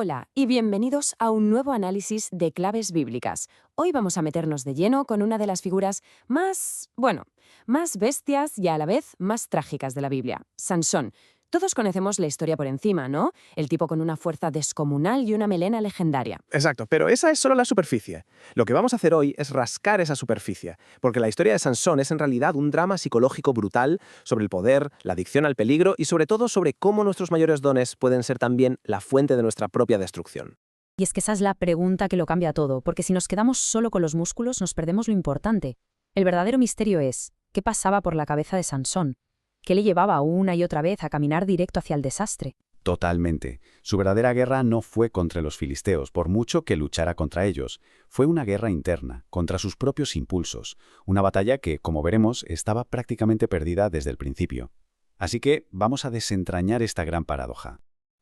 Hola y bienvenidos a un nuevo análisis de claves bíblicas. Hoy vamos a meternos de lleno con una de las figuras más bestias y a la vez más trágicas de la Biblia, Sansón. Todos conocemos la historia por encima, ¿no? El tipo con una fuerza descomunal y una melena legendaria. Exacto, pero esa es solo la superficie. Lo que vamos a hacer hoy es rascar esa superficie, porque la historia de Sansón es en realidad un drama psicológico brutal sobre el poder, la adicción al peligro y sobre todo sobre cómo nuestros mayores dones pueden ser también la fuente de nuestra propia destrucción. Y es que esa es la pregunta que lo cambia todo, porque si nos quedamos solo con los músculos nos perdemos lo importante. El verdadero misterio es, ¿qué pasaba por la cabeza de Sansón? ¿Qué le llevaba una y otra vez a caminar directo hacia el desastre? Totalmente. Su verdadera guerra no fue contra los filisteos, por mucho que luchara contra ellos. Fue una guerra interna, contra sus propios impulsos. Una batalla que, como veremos, estaba prácticamente perdida desde el principio. Así que vamos a desentrañar esta gran paradoja.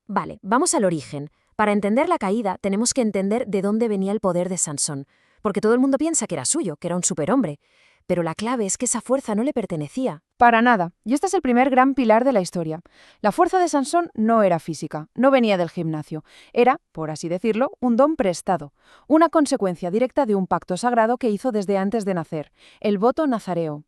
Vale, vamos al origen. Para entender la caída, tenemos que entender de dónde venía el poder de Sansón. Porque todo el mundo piensa que era suyo, que era un superhombre. Pero la clave es que esa fuerza no le pertenecía. Para nada. Y este es el primer gran pilar de la historia. La fuerza de Sansón no era física, no venía del gimnasio. Era, por así decirlo, un don prestado, una consecuencia directa de un pacto sagrado que hizo desde antes de nacer, el voto nazareo.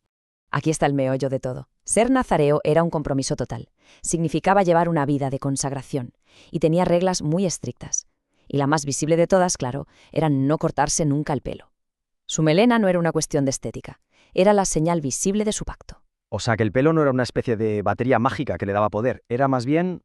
Aquí está el meollo de todo. Ser nazareo era un compromiso total. Significaba llevar una vida de consagración. Y tenía reglas muy estrictas. Y la más visible de todas, claro, era no cortarse nunca el pelo. Su melena no era una cuestión de estética. Era la señal visible de su pacto. O sea que el pelo no era una especie de batería mágica que le daba poder, era más bien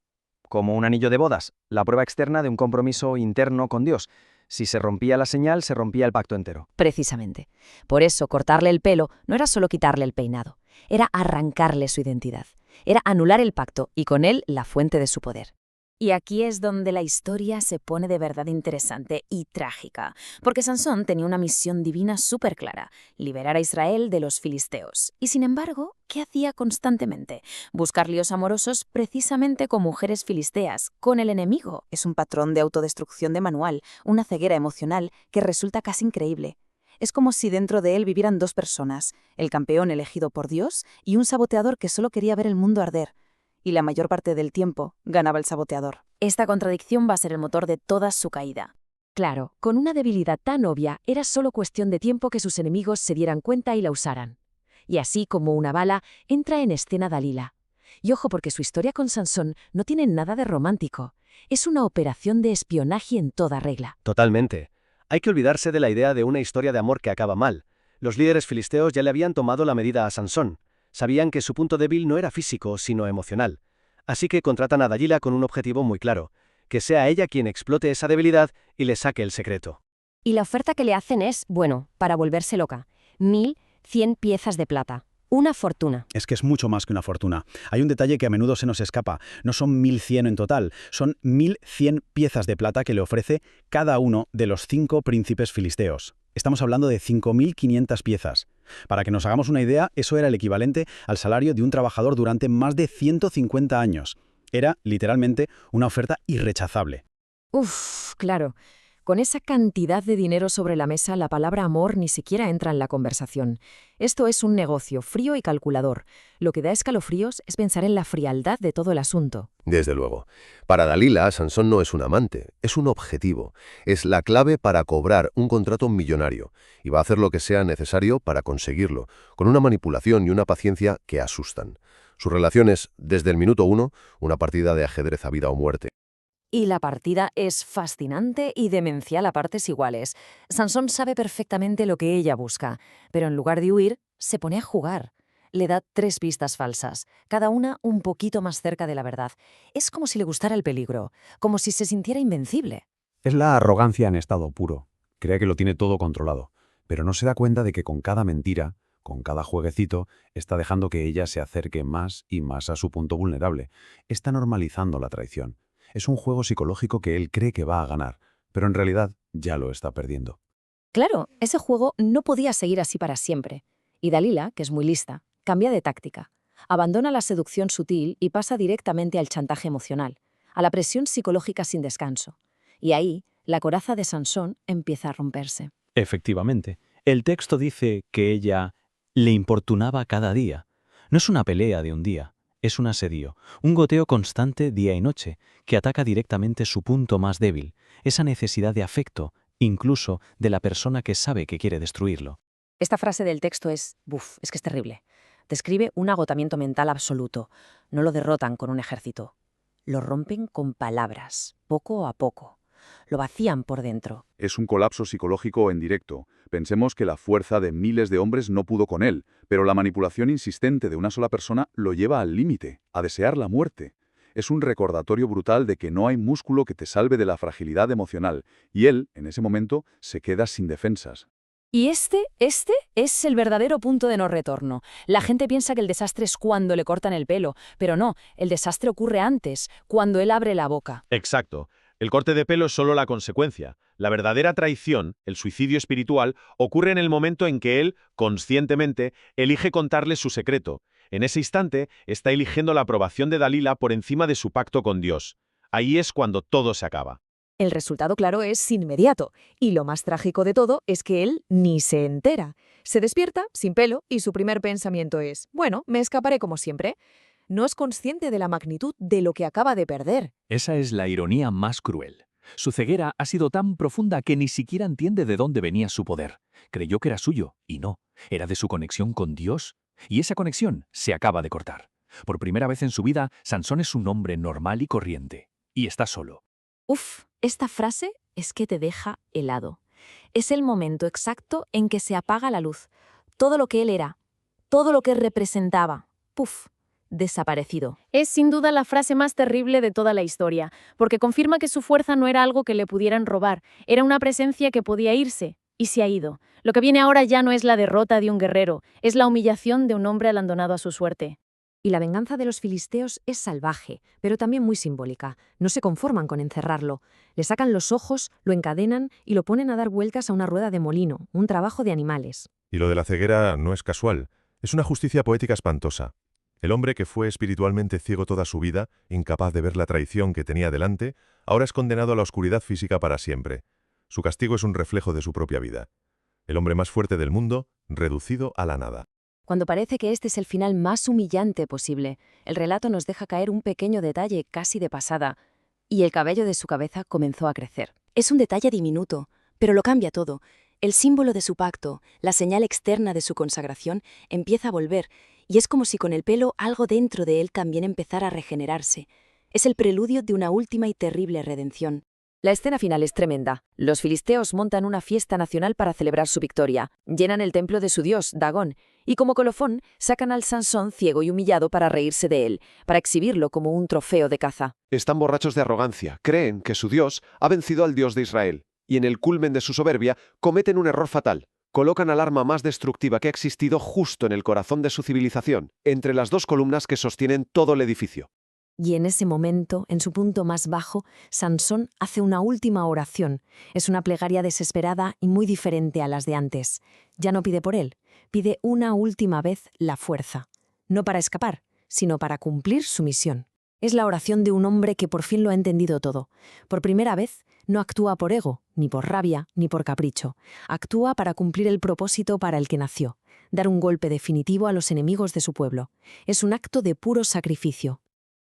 como un anillo de bodas, la prueba externa de un compromiso interno con Dios. Si se rompía la señal, se rompía el pacto entero. Precisamente. Por eso, cortarle el pelo no era solo quitarle el peinado, era arrancarle su identidad. Era anular el pacto y con él la fuente de su poder. Y aquí es donde la historia se pone de verdad interesante y trágica, porque Sansón tenía una misión divina súper clara, liberar a Israel de los filisteos. Y sin embargo, ¿qué hacía constantemente? Buscar líos amorosos precisamente con mujeres filisteas, con el enemigo. Es un patrón de autodestrucción de manual, una ceguera emocional que resulta casi increíble. Es como si dentro de él vivieran dos personas, el campeón elegido por Dios y un saboteador que solo quería ver el mundo arder. Y la mayor parte del tiempo ganaba el saboteador. Esta contradicción va a ser el motor de toda su caída. Claro, con una debilidad tan obvia, era solo cuestión de tiempo que sus enemigos se dieran cuenta y la usaran. Y así como una bala, entra en escena Dalila. Y ojo porque su historia con Sansón no tiene nada de romántico. Es una operación de espionaje en toda regla. Totalmente. Hay que olvidarse de la idea de una historia de amor que acaba mal. Los líderes filisteos ya le habían tomado la medida a Sansón. Sabían que su punto débil no era físico, sino emocional. Así que contratan a Dalila con un objetivo muy claro, que sea ella quien explote esa debilidad y le saque el secreto. Y la oferta que le hacen es, bueno, para volverse loca, 1.100 piezas de plata. Una fortuna. Es que es mucho más que una fortuna. Hay un detalle que a menudo se nos escapa. No son 1.100 en total, son 1.100 piezas de plata que le ofrece cada uno de los 5 príncipes filisteos. Estamos hablando de 5.500 piezas. Para que nos hagamos una idea, eso era el equivalente al salario de un trabajador durante más de 150 años. Era, literalmente, una oferta irrechazable. Claro. Con esa cantidad de dinero sobre la mesa, la palabra amor ni siquiera entra en la conversación. Esto es un negocio frío y calculador. Lo que da escalofríos es pensar en la frialdad de todo el asunto. Desde luego. Para Dalila, Sansón no es un amante, es un objetivo. Es la clave para cobrar un contrato millonario. Y va a hacer lo que sea necesario para conseguirlo, con una manipulación y una paciencia que asustan. Su relación es, desde el minuto 1, una partida de ajedrez a vida o muerte. Y la partida es fascinante y demencial a partes iguales. Sansón sabe perfectamente lo que ella busca, pero en lugar de huir, se pone a jugar. Le da 3 pistas falsas, cada una un poquito más cerca de la verdad. Es como si le gustara el peligro, como si se sintiera invencible. Es la arrogancia en estado puro. Cree que lo tiene todo controlado, pero no se da cuenta de que con cada mentira, con cada jueguecito, está dejando que ella se acerque más y más a su punto vulnerable. Está normalizando la traición. Es un juego psicológico que él cree que va a ganar, pero en realidad ya lo está perdiendo. Claro, ese juego no podía seguir así para siempre. Y Dalila, que es muy lista, cambia de táctica. Abandona la seducción sutil y pasa directamente al chantaje emocional, a la presión psicológica sin descanso. Y ahí, la coraza de Sansón empieza a romperse. Efectivamente, el texto dice que ella le importunaba cada día. No es una pelea de un día, Es un asedio, un goteo constante día y noche, que ataca directamente su punto más débil, esa necesidad de afecto, incluso de la persona que sabe que quiere destruirlo. Esta frase del texto es que es terrible. Describe un agotamiento mental absoluto. No lo derrotan con un ejército. Lo rompen con palabras, poco a poco. Lo vacían por dentro. Es un colapso psicológico en directo. Pensemos que la fuerza de miles de hombres no pudo con él, pero la manipulación insistente de una sola persona lo lleva al límite, a desear la muerte. Es un recordatorio brutal de que no hay músculo que te salve de la fragilidad emocional, y él, en ese momento, se queda sin defensas. Y este es el verdadero punto de no retorno. La gente piensa que el desastre es cuando le cortan el pelo, pero no, el desastre ocurre antes, cuando él abre la boca. Exacto. El corte de pelo es solo la consecuencia. La verdadera traición, el suicidio espiritual, ocurre en el momento en que él, conscientemente, elige contarle su secreto. En ese instante, está eligiendo la aprobación de Dalila por encima de su pacto con Dios. Ahí es cuando todo se acaba. El resultado, claro, es inmediato. Y lo más trágico de todo es que él ni se entera. Se despierta, sin pelo, y su primer pensamiento es, bueno, me escaparé como siempre. No es consciente de la magnitud de lo que acaba de perder. Esa es la ironía más cruel. Su ceguera ha sido tan profunda que ni siquiera entiende de dónde venía su poder. Creyó que era suyo, y no. Era de su conexión con Dios. Y esa conexión se acaba de cortar. Por primera vez en su vida, Sansón es un hombre normal y corriente. Y está solo. Esta frase es que te deja helado. Es el momento exacto en que se apaga la luz. Todo lo que él era, todo lo que representaba, desaparecido. Es sin duda la frase más terrible de toda la historia, porque confirma que su fuerza no era algo que le pudieran robar, era una presencia que podía irse, y se ha ido. Lo que viene ahora ya no es la derrota de un guerrero, es la humillación de un hombre abandonado a su suerte. Y la venganza de los filisteos es salvaje, pero también muy simbólica. No se conforman con encerrarlo. Le sacan los ojos, lo encadenan y lo ponen a dar vueltas a una rueda de molino, un trabajo de animales. Y lo de la ceguera no es casual. Es una justicia poética espantosa. El hombre que fue espiritualmente ciego toda su vida, incapaz de ver la traición que tenía delante, ahora es condenado a la oscuridad física para siempre. Su castigo es un reflejo de su propia vida. El hombre más fuerte del mundo, reducido a la nada. Cuando parece que este es el final más humillante posible, el relato nos deja caer un pequeño detalle casi de pasada, y el cabello de su cabeza comenzó a crecer. Es un detalle diminuto, pero lo cambia todo. El símbolo de su pacto, la señal externa de su consagración, empieza a volver, y es como si con el pelo algo dentro de él también empezara a regenerarse. Es el preludio de una última y terrible redención. La escena final es tremenda. Los filisteos montan una fiesta nacional para celebrar su victoria. Llenan el templo de su dios, Dagón, y como colofón sacan al Sansón ciego y humillado para reírse de él, para exhibirlo como un trofeo de caza. Están borrachos de arrogancia, creen que su dios ha vencido al dios de Israel, y en el culmen de su soberbia cometen un error fatal. Colocan al arma más destructiva que ha existido justo en el corazón de su civilización, entre las dos columnas que sostienen todo el edificio. Y en ese momento, en su punto más bajo, Sansón hace una última oración. Es una plegaria desesperada y muy diferente a las de antes. Ya no pide por él, pide una última vez la fuerza. No para escapar, sino para cumplir su misión. Es la oración de un hombre que por fin lo ha entendido todo. Por primera vez, no actúa por ego, ni por rabia, ni por capricho. Actúa para cumplir el propósito para el que nació, dar un golpe definitivo a los enemigos de su pueblo. Es un acto de puro sacrificio.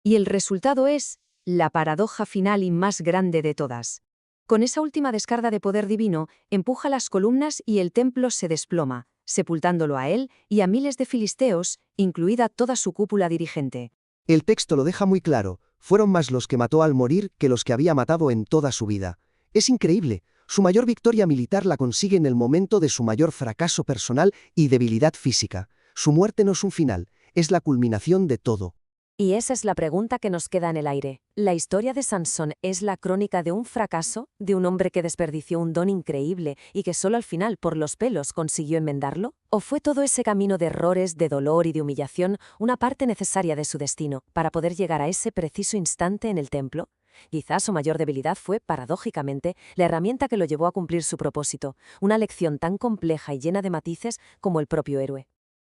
Y el resultado es la paradoja final y más grande de todas. Con esa última descarga de poder divino, empuja las columnas y el templo se desploma, sepultándolo a él y a miles de filisteos, incluida toda su cúpula dirigente. El texto lo deja muy claro, fueron más los que mató al morir que los que había matado en toda su vida. Es increíble, su mayor victoria militar la consigue en el momento de su mayor fracaso personal y debilidad física. Su muerte no es un final, es la culminación de todo. Y esa es la pregunta que nos queda en el aire. ¿La historia de Sansón es la crónica de un fracaso, de un hombre que desperdició un don increíble y que solo al final, por los pelos, consiguió enmendarlo? ¿O fue todo ese camino de errores, de dolor y de humillación una parte necesaria de su destino para poder llegar a ese preciso instante en el templo? Quizás su mayor debilidad fue, paradójicamente, la herramienta que lo llevó a cumplir su propósito, una lección tan compleja y llena de matices como el propio héroe.